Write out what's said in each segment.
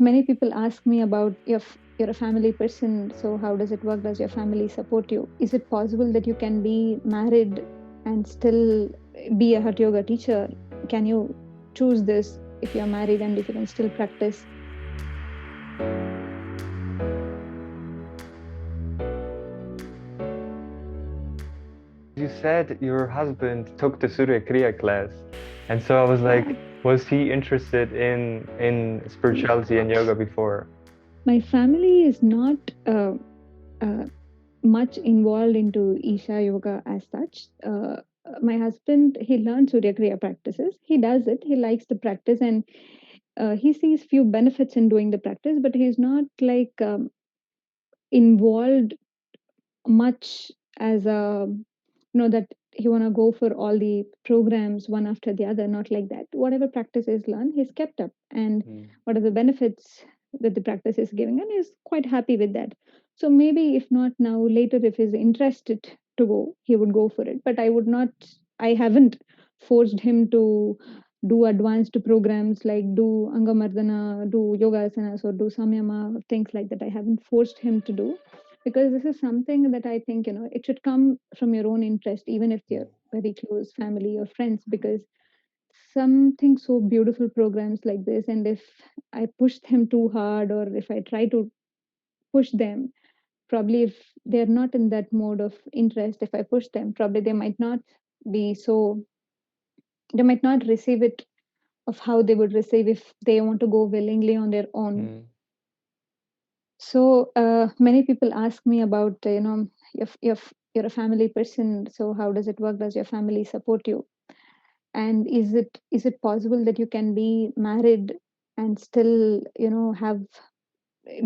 Many people ask me about if you're a family person, so how does it work? Does your family support you? Is it possible that you can be married and still be a Hatha Yoga teacher? Can you choose this if you're married and if you can still practice? You said your husband took the Surya Kriya class, and so I was Yeah. like, was he interested in spirituality and yoga before? My family is not uh, much involved into Isha Yoga as such. My husband, he learned Surya Kriya practices. He does it. He likes the practice, and he sees few benefits in doing the practice, but he's not like involved much as a that he want to go for all the programs one after the other. Not like that. Whatever practice is learned, he's kept up, and what are the benefits that the practice is giving, and he's quite happy with that. So maybe if not now, later, if he's interested to go, he would go for it. But I haven't forced him to do advanced programs like do Angamardana, do yoga asanas, or do Samyama, things like that. I haven't forced him to do, because this is something that I think it should come from your own interest, even if they're very close family or friends, because something so beautiful programs like this, and if I push them too hard, or if I try to push them, probably if they're not in that mode of interest, if I push them, probably be so they might not receive it of how they would receive if they want to go willingly on their own. So many people ask me about, if you're a family person, so how does it work? Does your family support you? And is it possible that you can be married and still, have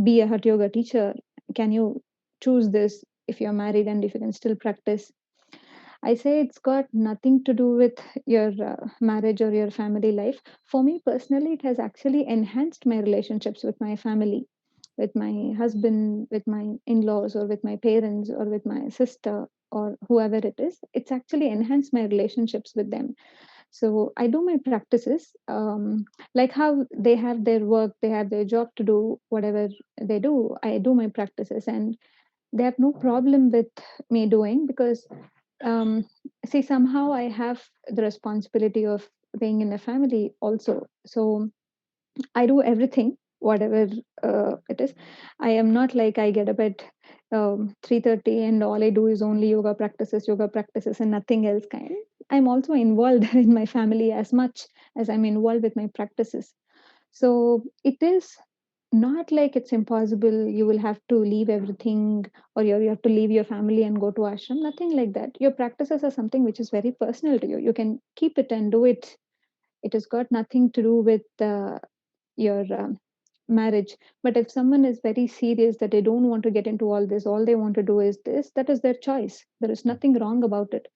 be a Hatha Yoga teacher? Can you choose this if you're married and if you can still practice? I say it's got nothing to do with your marriage or your family life. For me personally, it has actually enhanced my relationships with my family, with my husband, with my in laws, or with my parents, or with my sister, or whoever it is. It's actually enhanced my relationships with them. So I do my practices, like how they have their work, they have their job to do, whatever they do, I do my practices, and they have no problem with me doing, because um, see, somehow I have the responsibility of being in a family also. So I do everything, whatever it is. I am not like I get up at 3:30 and all I do is only yoga practices, and nothing else kind. I'm also involved in my family as much as I'm involved with my practices. So it is not like it's impossible. You will have to leave everything, or you have to leave your family and go to ashram. Nothing like that. Your practices are something which is very personal to you. You can keep it and do it. It has got nothing to do with your marriage. But if someone is very serious that they don't want to get into all this, all they want to do is this, that is their choice. There is nothing wrong about it.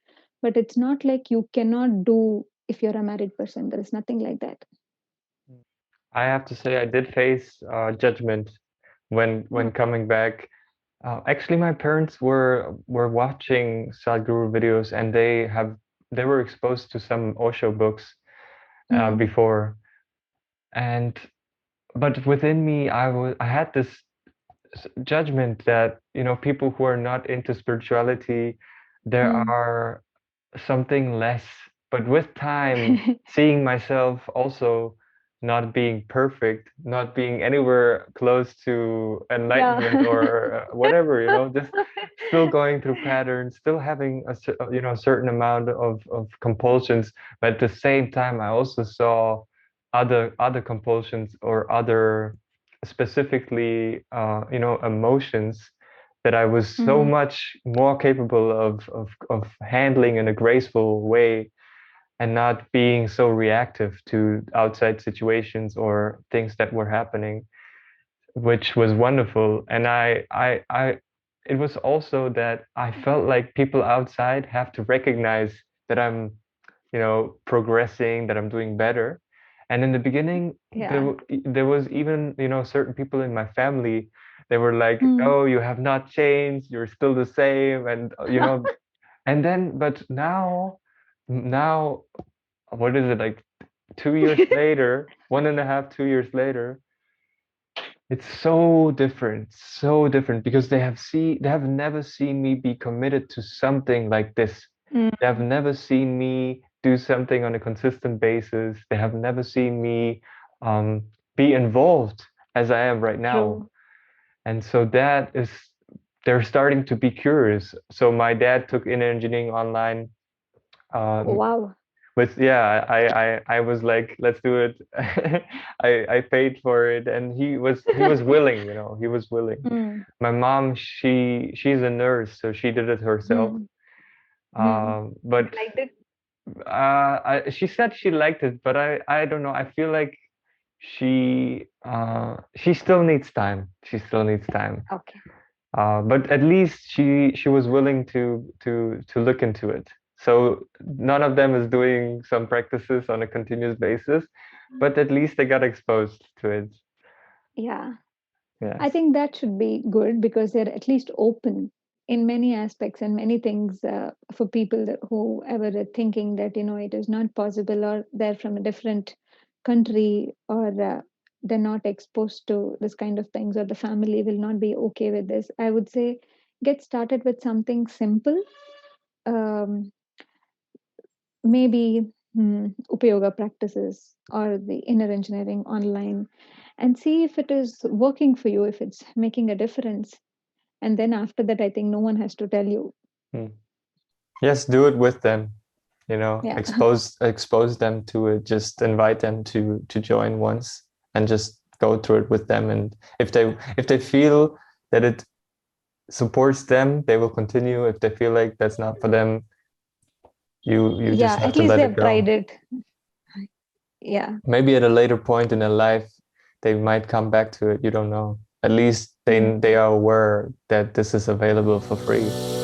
But it's not like you cannot do if you're a married person. There is nothing like that. I have to say I did face judgment when Yeah. coming back. Actually, my parents were watching Sadhguru videos, and they were exposed to some Osho books Mm, before, and but within me, I had this judgment that people who are not into spirituality, there mm. are something less. But with time, seeing myself also not being perfect, not being anywhere close to enlightenment Yeah. or whatever, just still going through patterns, still having a certain amount of compulsions. But at the same time, I also saw other compulsions or other specifically emotions that I was so Mm, much more capable of handling in a graceful way and not being so reactive to outside situations or things that were happening, which was wonderful. And it was also that I felt like people outside have to recognize that I'm, progressing, that I'm doing better. And in the beginning, yeah. there was even, certain people in my family, they were like, Mm. "Oh, you have not changed. You're still the same." And and then, but now, what is it like? 2 years later, 1.5, 2 years later, It's so different because they have never seen me be committed to something like this. They have Mm, never seen me do something on a consistent basis. They have never seen me um, be involved as I am right now. true. And so that is, they're starting to be curious. So my dad took in engineering online. Um, Wow. with yeah, I was like, let's do it. I paid for it, and he was willing, he was willing. Mm, My mom, she's a nurse, so she did it herself. mm, mm. But They liked it? she said she liked it, but I don't know. I feel like she still needs time. She still needs time. Okay. But at least she was willing to look into it. So none of them is doing some practices on a continuous basis, but at least they got exposed to it. Yeah. I Yes. think that should be good because they're at least open in many aspects and many things for people who ever are thinking that it is not possible, or they're from a different country, or they're not exposed to this kind of things, or the family will not be okay with this. I would say get started with something simple, um, maybe upayoga practices or the inner engineering online, and see if it is working for you, if it's making a difference. And then after that, I think no one has to tell you. Hmm. Yes, do it with them. Yeah. Expose them to it. Just invite them to join once and just go through it with them. And if they feel that it supports them, they will continue. If they feel like that's not for them, you just Yeah, have at to least let it they've go. tried it. Yeah. Maybe at a later point in their life, they might come back to it. You don't know. At least they Mm. are aware that this is available for free.